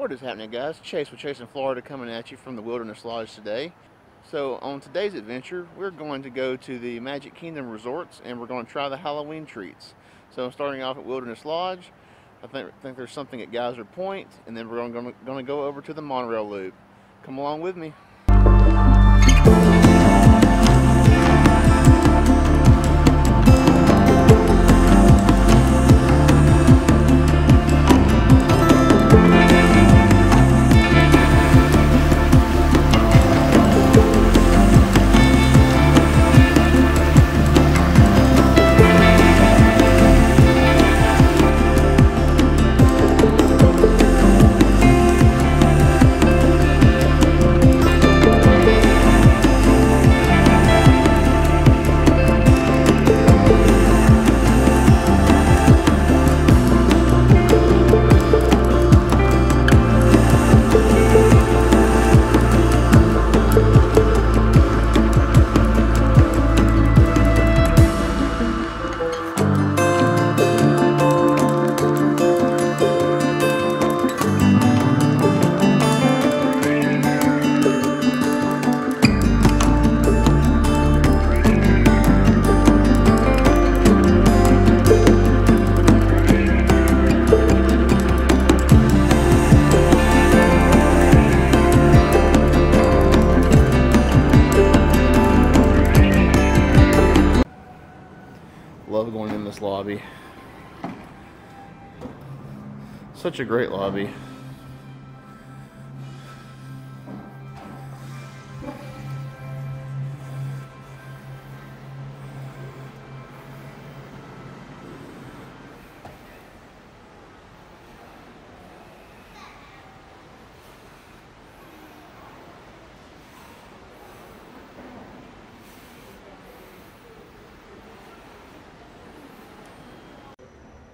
What is happening, guys? Chase with Chase in Florida coming at you from the Wilderness Lodge today. So on today's adventure, we're going to go to the Magic Kingdom resorts and we're going to try the Halloween treats. So I'm starting off at Wilderness Lodge. I think there's something at Geyser Point, and then we're going to go over to the monorail loop. Come along with me. Love going in this lobby. Such a great lobby.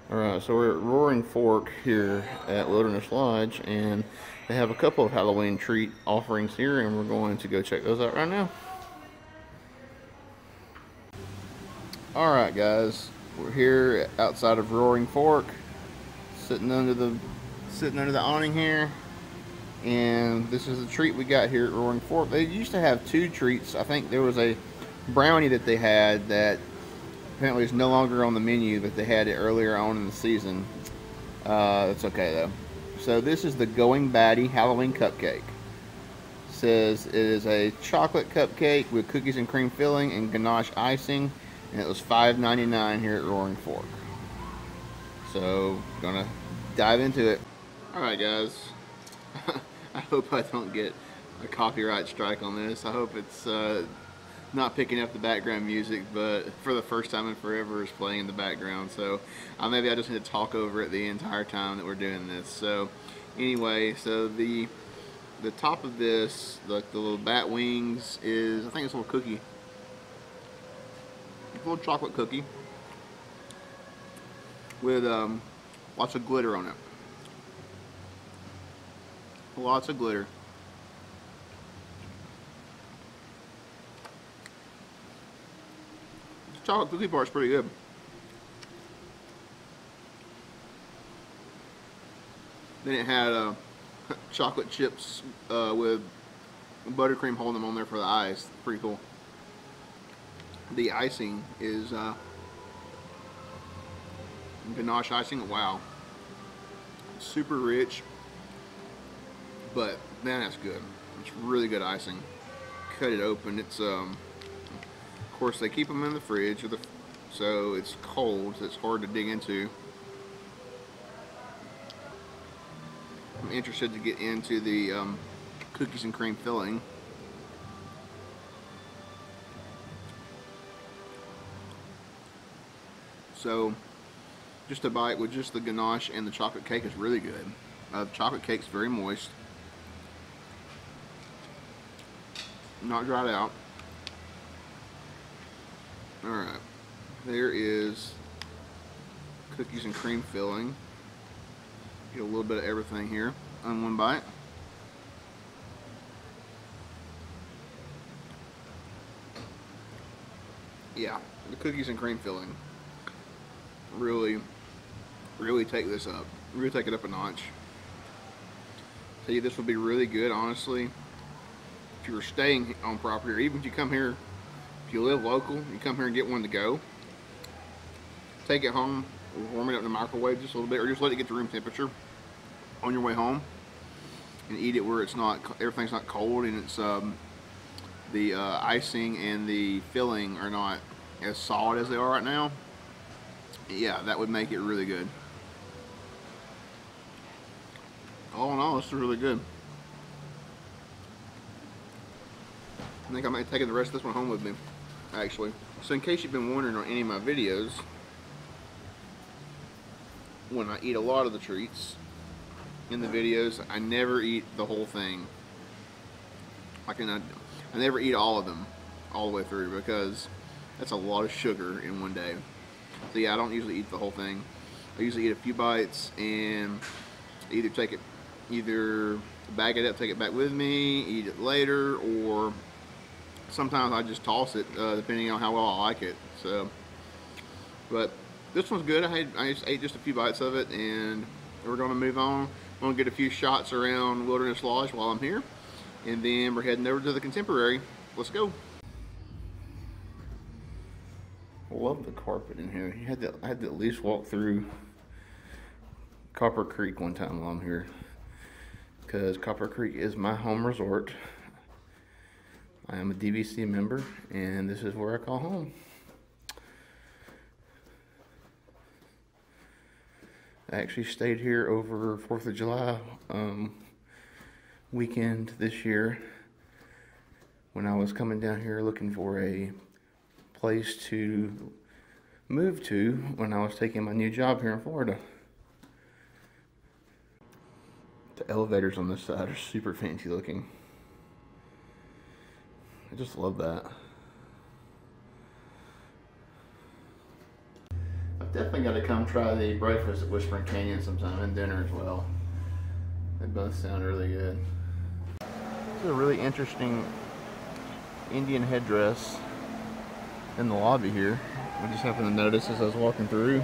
Alright, so we're at Roaring Fork here at Wilderness Lodge, and they have a couple of Halloween treat offerings here, and we're going to go check those out right now. Alright guys, we're here outside of Roaring Fork, sitting under the awning here, and this is the treat we got here at Roaring Fork. They used to have two treats. I think there was a brownie that they had that apparently it's no longer on the menu, but they had it earlier on in the season. It's okay though. So this is the Going Batty Halloween Cupcake. It says it is a chocolate cupcake with cookies and cream filling and ganache icing, and it was $5.99 here at Roaring Fork. So gonna dive into it. Alright guys, I hope I don't get a copyright strike on this. I hope it's not picking up the background music, but for the first time in forever is playing in the background, so maybe I just need to talk over it the entire time that we're doing this. So anyway, so the top of this, the little bat wings, is, I think it's a little cookie, a little chocolate cookie with lots of glitter on it. Lots of glitter. Chocolate cookie part's pretty good. Then it had chocolate chips with buttercream holding them on there for the eyes. Pretty cool. The icing is ganache icing. Wow, it's super rich, but man, that's good. It's really good icing. Cut it open. It's of course, they keep them in the fridge, so it's cold, so it's hard to dig into. I'm interested to get into the cookies and cream filling. So, just a bite with just the ganache and the chocolate cake is really good. The chocolate cake's very moist, not dried out. Alright, there is cookies and cream filling. Get a little bit of everything here on one bite. Yeah, the cookies and cream filling really take this up. Really take it up a notch. tell you this would be really good, honestly, if you were staying on property, or even if you come here, if you live local, you come here and get one to go. Take it home, warm it up in the microwave just a little bit, or just let it get to room temperature on your way home, and eat it where it's not, everything's not cold, and it's the icing and the filling are not as solid as they are right now. Yeah, that would make it really good. All in all, this is really good. I think I might take the rest of this one home with me, actually. So in case you've been wondering on any of my videos, when I eat a lot of the treats in the videos, I never eat the whole thing. I never eat all of them all the way through, because that's a lot of sugar in one day. So yeah, I don't usually eat the whole thing. I usually eat a few bites and either bag it up, take it back with me, eat it later, or sometimes I just toss it, depending on how well I like it. So, but this one's good. I just ate just a few bites of it, and we're going to move on. I'm going to get a few shots around Wilderness Lodge while I'm here, and then we're heading over to the Contemporary. Let's go. I love the carpet in here. I had to at least walk through Copper Creek one time while I'm here, because Copper Creek is my home resort. I am a DVC member, and this is where I call home. I actually stayed here over 4th of July weekend this year when I was coming down here looking for a place to move to when I was taking my new job here in Florida. The elevators on this side are super fancy looking. I just love that. I've definitely got to come try the breakfast at Whispering Canyon sometime, and dinner as well. They both sound really good. This is a really interesting Indian headdress in the lobby here. I just happened to notice as I was walking through.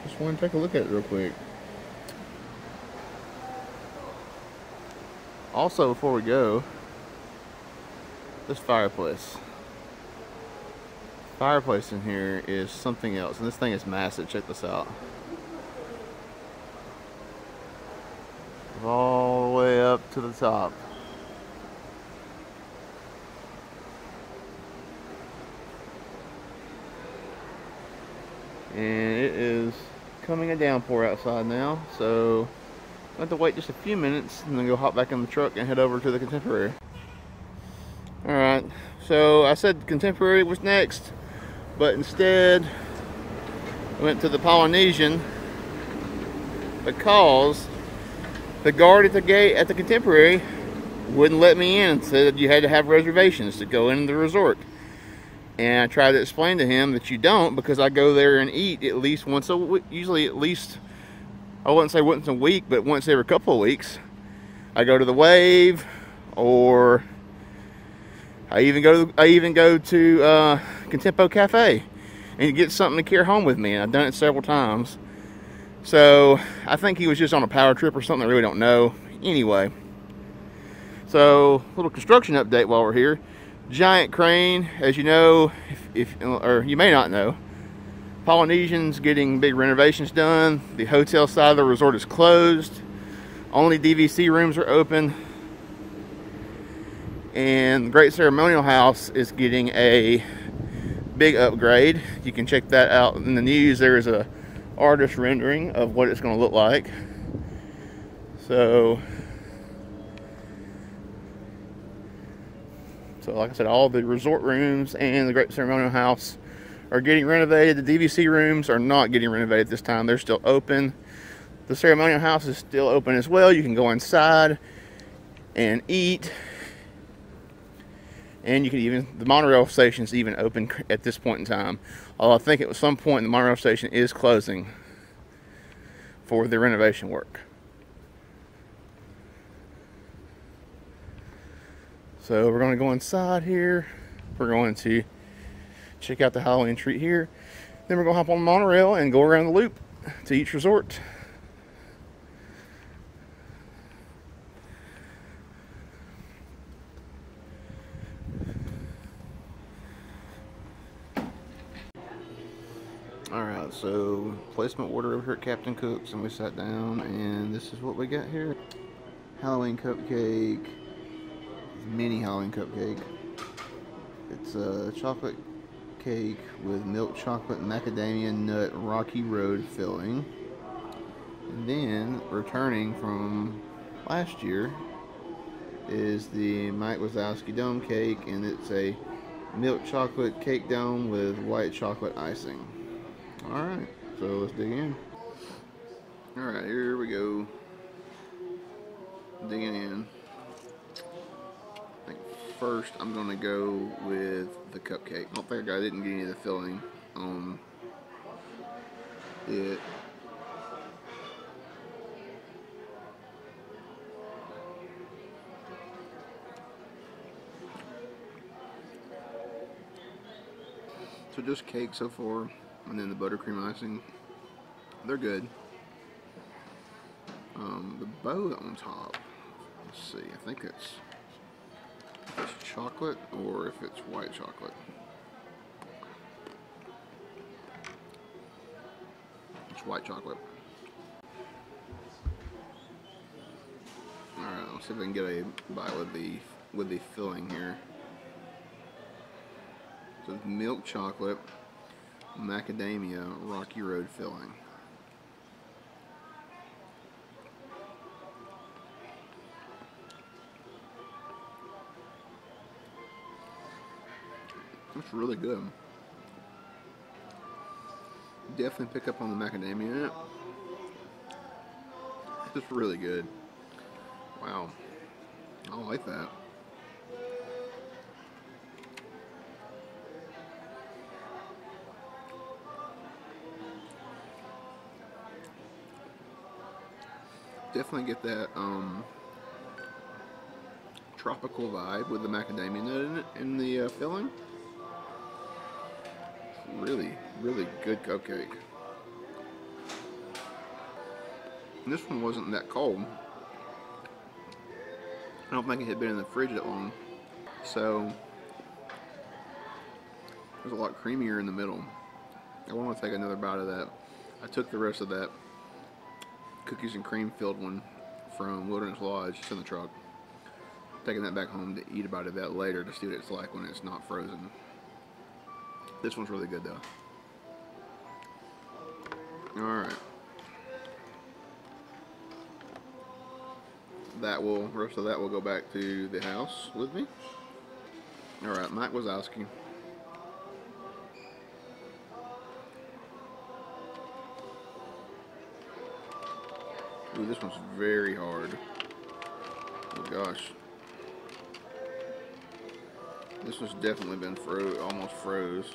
Just want to take a look at it real quick. Also, before we go, this fireplace. Fireplace in here is something else, and this thing is massive. Check this out. All the way up to the top. And it is coming a downpour outside now, so I have to wait just a few minutes and then go hop back in the truck and head over to the Contemporary. Alright, so I said Contemporary was next, but instead I went to the Polynesian because the guard at the gate at the Contemporary wouldn't let me in and said you had to have reservations to go into the resort. And I tried to explain to him that you don't, because I go there and eat at least once a week, usually at least, I wouldn't say once a week, but once every couple of weeks. I go to the Wave, or I even go to Contempo Cafe and get something to carry home with me. And I've done it several times. So I think he was just on a power trip or something. I really don't know. Anyway, so little construction update while we're here. Giant crane, as you know, or you may not know, Polynesian's getting big renovations done. The hotel side of the resort is closed. Only DVC rooms are open. And the Great Ceremonial House is getting a big upgrade. You can check that out in the news. There is a artist rendering of what it's going to look like. So like I said, all the resort rooms and the Great Ceremonial House are getting renovated. The DVC rooms are not getting renovated this time. They're still open. The Ceremonial House is still open as well. You can go inside and eat. And you can even, the monorail station is even open at this point in time. Although I think at some point the monorail station is closing for the renovation work. So we're going to go inside here. We're going to check out the Halloween treat here. Then we're going to hop on the monorail and go around the loop to each resort. so placement order over here at Captain Cook's, and we sat down, and this is what we got here. Halloween cupcake, mini Halloween cupcake. It's a chocolate cake with milk chocolate macadamia nut Rocky Road filling. And then, returning from last year, is the Mike Wazowski dome cake, and it's a milk chocolate cake dome with white chocolate icing. Alright, so let's dig in. Alright, here we go. Digging in. I think first I'm going to go with the cupcake. I don't think I didn't get any of the filling on it. So just cake so far, and then the buttercream icing. They're good. The bow on top, let's see, I think it's chocolate or if it's white chocolate. It's white chocolate. Alright, let's see if I can get a bite with the filling here. So it's milk chocolate, macadamia, Rocky Road filling. It's really good. Definitely pick up on the macadamia in it. It's really good. Wow. I like that. Definitely get that tropical vibe with the macadamia nut in it, in the filling. Really, really good cupcake. And this one wasn't that cold. I don't think it had been in the fridge that long. So, it was a lot creamier in the middle. I want to take another bite of that. I took the rest of that cookies and cream filled one from Wilderness Lodge. It's in the truck. Taking that back home to eat a bite of that later to see what it's like when it's not frozen. This one's really good though. Alright. Rest of that will go back to the house with me. Alright, Mike Wazowski. Ooh, this one's very hard. Oh gosh. This one's definitely been almost froze.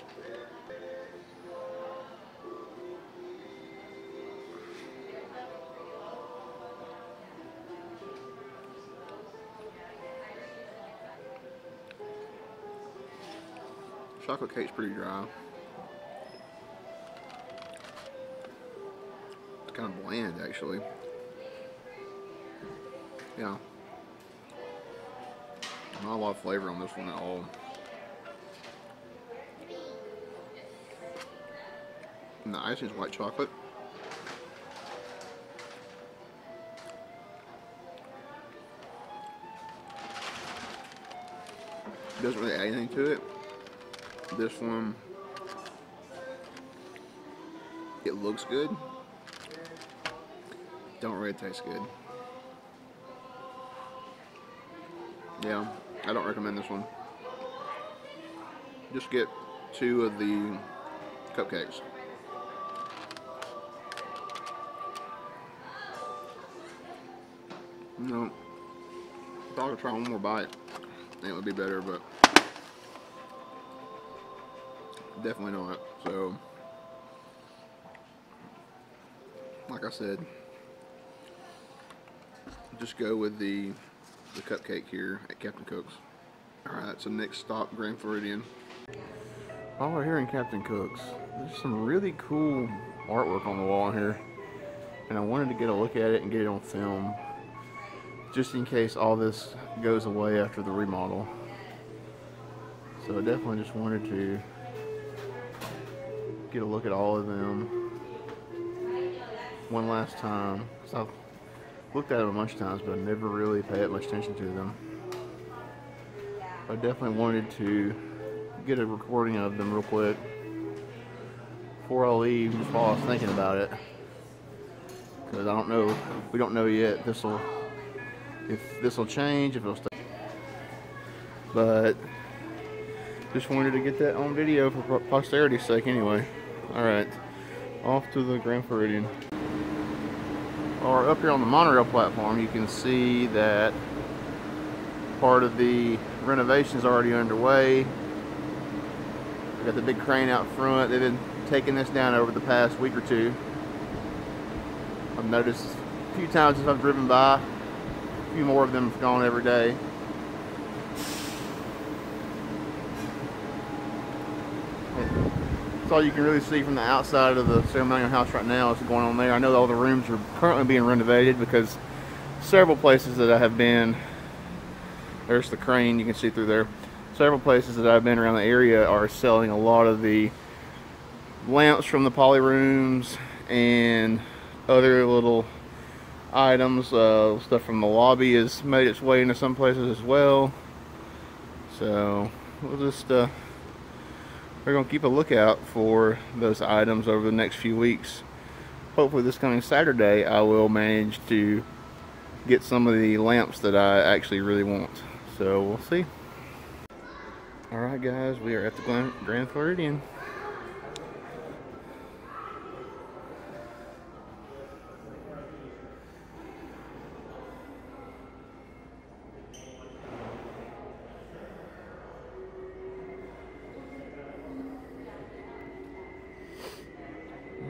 Chocolate cake's pretty dry. It's kind of bland actually. Yeah. Not a lot of flavor on this one at all. And the icing is white chocolate. Doesn't really add anything to it. This one, it looks good. Don't really taste good. Yeah, I don't recommend this one. Just get 2 of the cupcakes. You know, if I could try one more bite, I think it would be better, but definitely not. So, like I said, just go with the cupcake here at Captain Cook's. Alright, so next stop, Grand Floridian. While we're here in Captain Cook's, there's some really cool artwork on the wall here, and I wanted to get a look at it and get it on film, just in case all this goes away after the remodel. So I definitely just wanted to get a look at all of them. one last time. So I've looked at them a bunch of times, but I never really paid much attention to them. I definitely wanted to get a recording of them real quick before I leave, just while I was thinking about it. Because I don't know, we don't know yet if this will change, if it'll stay. But just wanted to get that on video for posterity's sake anyway. Alright, off to the Grand Floridian. Or up here on the monorail platform, you can see that part of the renovation is already underway. We got the big crane out front. They've been taking this down over the past week or two. I've noticed a few times as I've driven by, a few more of them have gone every day. That's all you can really see from the outside of the ceremonial house right now is going on there. I know all the rooms are currently being renovated because several places that I have been, there's the crane you can see through there. Several places that I've been around the area are selling a lot of the lamps from the poly rooms and other little items. Stuff from the lobby has made its way into some places as well. So we'll just we're going to keep a lookout for those items over the next few weeks. Hopefully this coming Saturday I will manage to get some of the lamps that I actually really want. So we'll see. Alright guys, we are at the Grand Floridian.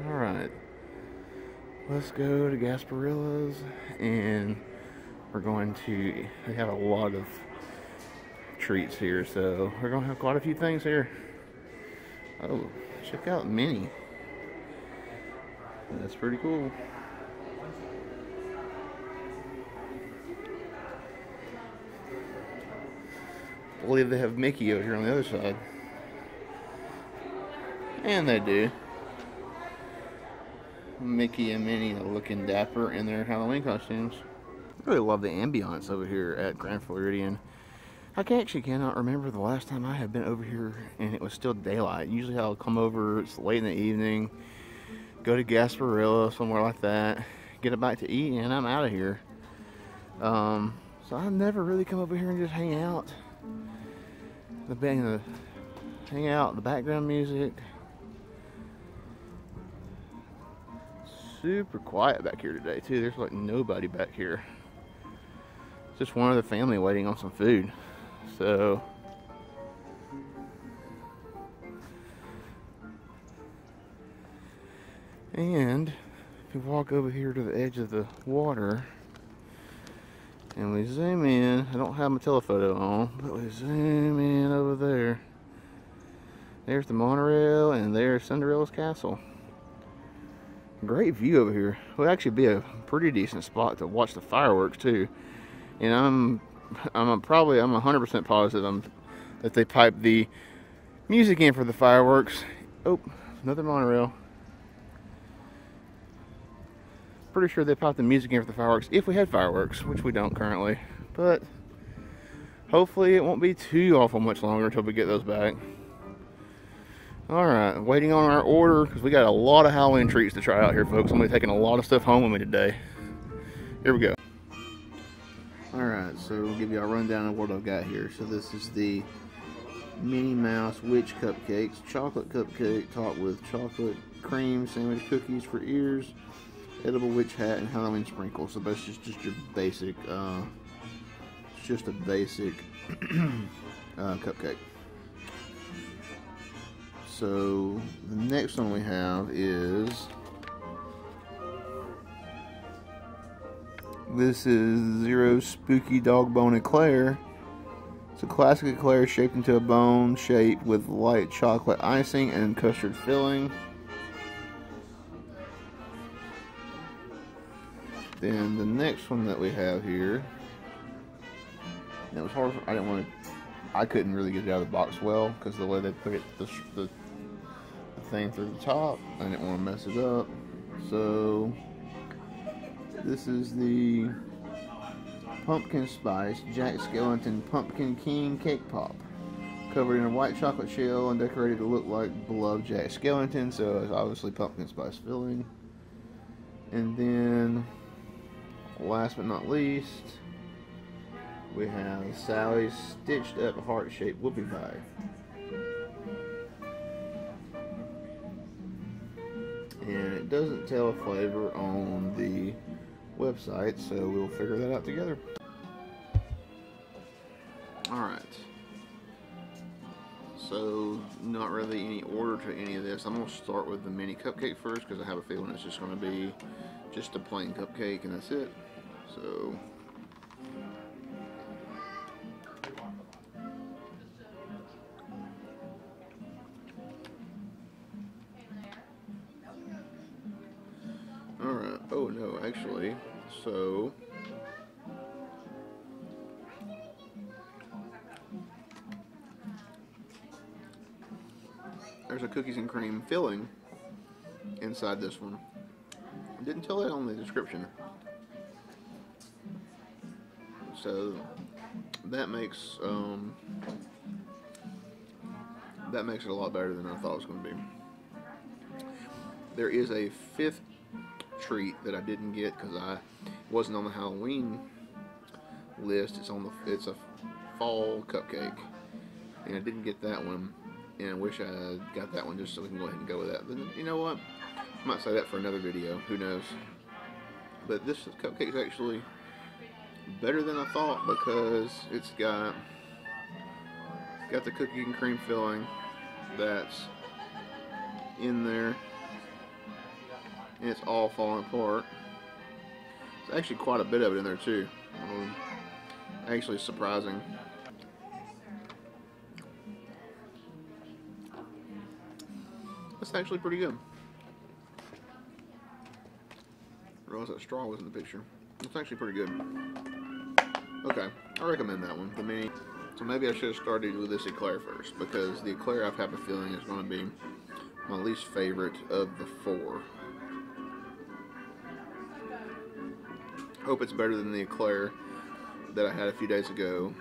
Alright, let's go to Gasparilla's, and we're going to, they have a lot of treats here, so we're going to have quite a few things here. Oh, check out Minnie. That's pretty cool. I believe they have Mickey over here on the other side. And they do. Mickey and Minnie are looking dapper in their Halloween costumes. I really love the ambiance over here at Grand Floridian. I actually cannot remember the last time I have been over here and it was still daylight. Usually I'll come over, it's late in the evening, go to Gasparilla, somewhere like that, get a bite to eat, and I'm out of here. So I never really come over here and just hang out. Hang out, the background music. Super quiet back here today too. There's like nobody back here. Just one of the family waiting on some food. So and if we walk over here to the edge of the water and we zoom in, I don't have my telephoto on, but we zoom in over there. There's the monorail and there's Cinderella's castle. Great view over here. Will actually be a pretty decent spot to watch the fireworks too. And I'm 100% positive that they piped the music in for the fireworks. Oh, another monorail. Pretty sure they piped the music in for the fireworks if we had fireworks, which we don't currently. But hopefully it won't be too awful much longer until we get those back. Alright, waiting on our order because we got a lot of Halloween treats to try out here, folks. I'm going to be taking a lot of stuff home with me today. Here we go. Alright, so we'll give you a rundown of what I've got here. So this is the Minnie Mouse Witch Cupcakes. Chocolate cupcake topped with chocolate cream sandwich cookies for ears, edible witch hat, and Halloween sprinkles. So that's just your basic, it's just a basic cupcake. So the next one we have is, this is Zero Spooky Dog Bone Eclair. It's a classic eclair shaped into a bone shape with light chocolate icing and custard filling. Then the next one that we have here, it was hard. I couldn't really get it out of the box well because the way they put it, the thing through the top, I didn't want to mess it up. So This is the Pumpkin Spice Jack Skellington Pumpkin King Cake Pop. Covered in a white chocolate shell and decorated to look like beloved Jack Skellington, so it's obviously pumpkin spice filling. And then, last but not least, we have Sally's stitched up heart-shaped whoopie pie. And it doesn't tell a flavor on the website, so we'll figure that out together. Alright. So, not really any order to any of this. I'm going to start with the mini cupcake first because I have a feeling it's just going to be just a plain cupcake and that's it. So, alright. Oh no, actually, so there's a cookies and cream filling inside this one. It didn't tell that on the description. So that makes it a lot better than I thought it was going to be. There is a fifth treat that I didn't get because it wasn't on the Halloween list. It's a fall cupcake, and I didn't get that one. And I wish I had got that one just so we can go ahead and go with that. But you know what? I might say that for another video. Who knows? But this cupcake is actually better than I thought because it's got the cookie and cream filling that's in there, and it's all falling apart. It's actually quite a bit of it in there too. Actually surprising. That's actually pretty good. I realized that straw was in the picture. It's actually pretty good. Okay, I recommend that one, the mini. So maybe I should have started with this eclair first, because the eclair I have a feeling is going to be my least favorite of the four. Hope it's better than the eclair that I had a few days ago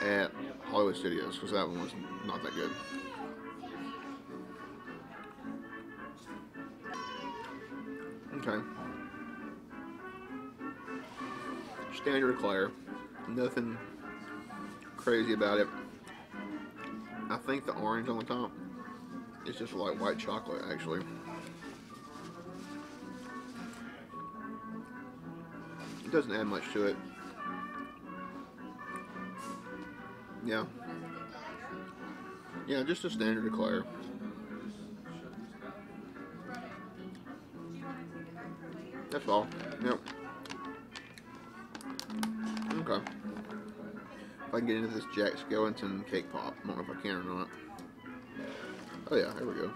at Hollywood Studios, because that one was not that good. Okay. Standard eclair. Nothing crazy about it. I think the orange on the top is just like white chocolate, actually. It doesn't add much to it. Yeah. Yeah, just a standard eclair. That's all. Yep. Okay. If I can get into this Jack Skellington cake pop. I don't know if I can or not. Oh yeah, here we go.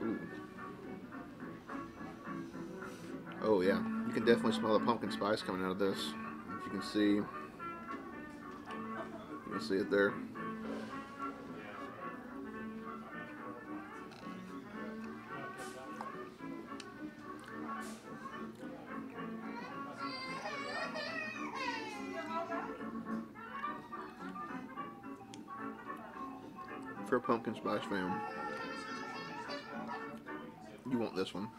Ooh. Oh yeah, you can definitely smell the pumpkin spice coming out of this. If you can see it there. If you're a pumpkin spice fan, you want this one.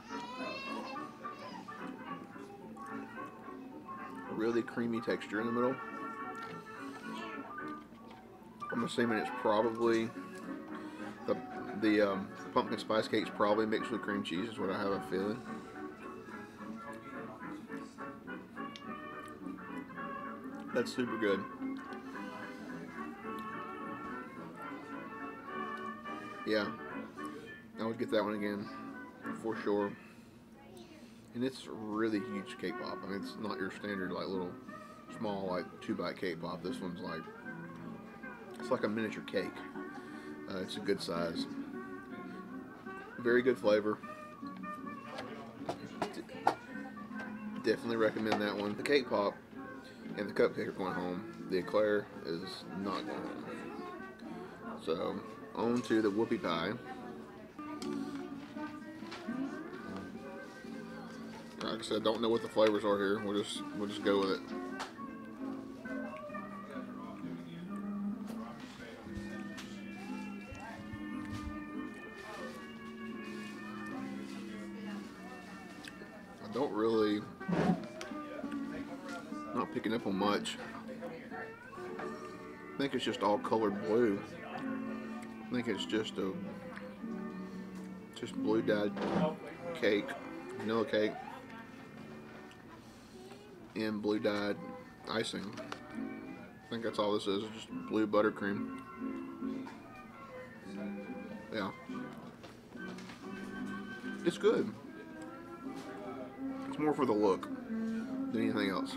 Really creamy texture in the middle. I'm assuming it's probably the pumpkin spice cake's probably mixed with cream cheese, is what I have a feeling. That's super good. Yeah, I would get that one again for sure. And it's a really huge cake pop. I mean, it's not your standard like little small like 2-bite cake pop. This one's like, it's like a miniature cake. It's a good size. Very good flavor. Definitely recommend that one. The cake pop and the cupcake are going home. The eclair is not going home. So, on to the whoopie pie. Like I said, I don't know what the flavors are here. We'll just go with it. I don't really, not picking up on much. I think it's just all colored blue. I think it's just blue dyed cake, vanilla cake, and blue dyed icing. I think that's all this is, just blue buttercream. Yeah. It's good. It's more for the look than anything else.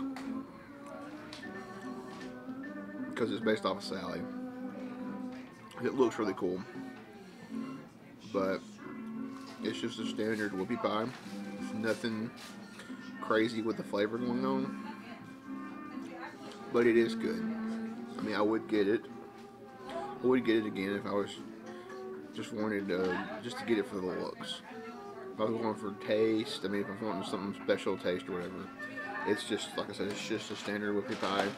Because it's based off of Sally. It looks really cool. But it's just a standard whoopie pie. It's nothing crazy with the flavor going on. But it is good. I mean, I would get it. I would get it again if I was just wanted just to get it for the looks. If I was going for taste, I mean, if I was wanting something special taste or whatever, it's just, like I said, it's just a standard whoopie pie.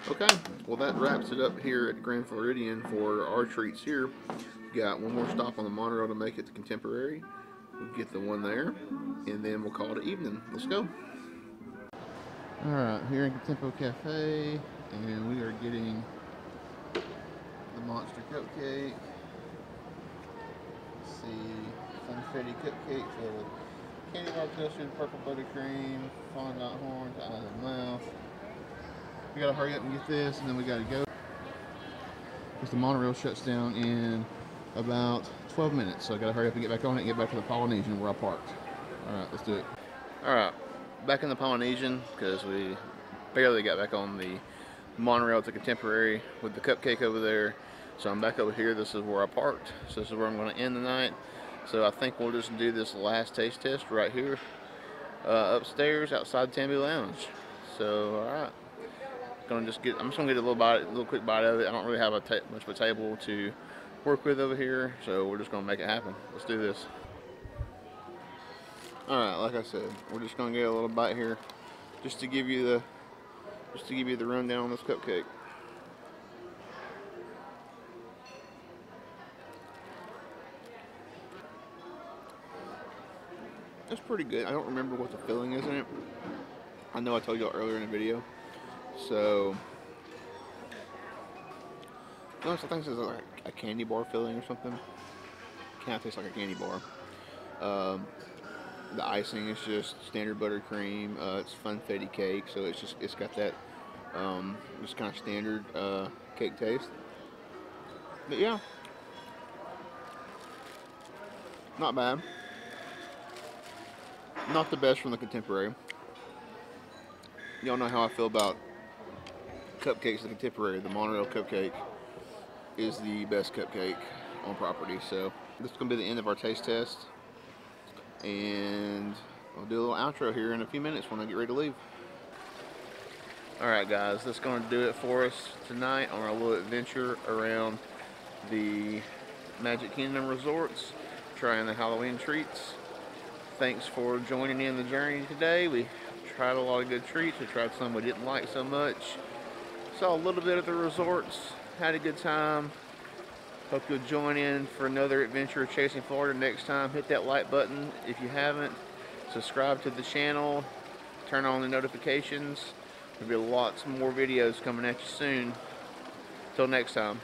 Okay, well that wraps it up here at Grand Floridian for our treats here. We got one more stop on the monorail to make it to Contemporary. We'll get the one there, and then we'll call it evening. Let's go. Alright, here in Contempo Cafe, and we are getting the monster cupcake. Let's see, funfetti cupcake filled with candy bar custard, purple buttercream, fondant horns, eyes and mouth. We gotta hurry up and get this, and then we gotta go. Because the monorail shuts down in about 12 minutes, so I gotta hurry up and get back on it and get back to the Polynesian where I parked. Alright, let's do it. Alright, back in the Polynesian, because we barely got back on the monorail to Contemporary with the cupcake over there. So I'm back over here. This is where I parked. So this is where I'm going to end the night. So I think we'll just do this last taste test right here upstairs outside Tambu Lounge. So alright. I'm just gonna get a little quick bite of it. I don't really have much of a table to work with over here, so we're just gonna make it happen. Let's do this. All right, like I said, we're just gonna get a little bite here, just to give you the rundown on this cupcake. It's pretty good. I don't remember what the filling is in it. I know I told y'all earlier in the video. So, I think this is like a candy bar filling or something. Kind of tastes like a candy bar. The icing is just standard buttercream. It's funfetti cake, so it's got that just kind of standard cake taste. But yeah, not bad. Not the best from the Contemporary. Y'all know how I feel about cupcakes at the Contemporary. The monorail cupcake is the best cupcake on property. So this is going to be the end of our taste test, and I'll do a little outro here in a few minutes when I get ready to leave. Alright guys, that's going to do it for us tonight on our little adventure around the Magic Kingdom resorts, trying the Halloween treats. Thanks for joining in the journey today. We tried a lot of good treats. We tried some we didn't like so much. Saw a little bit of the resorts, had a good time. Hope you'll join in for another adventure chasing Florida next time. Hit that like button if you haven't. Subscribe to the channel. Turn on the notifications. There'll be lots more videos coming at you soon. Till next time.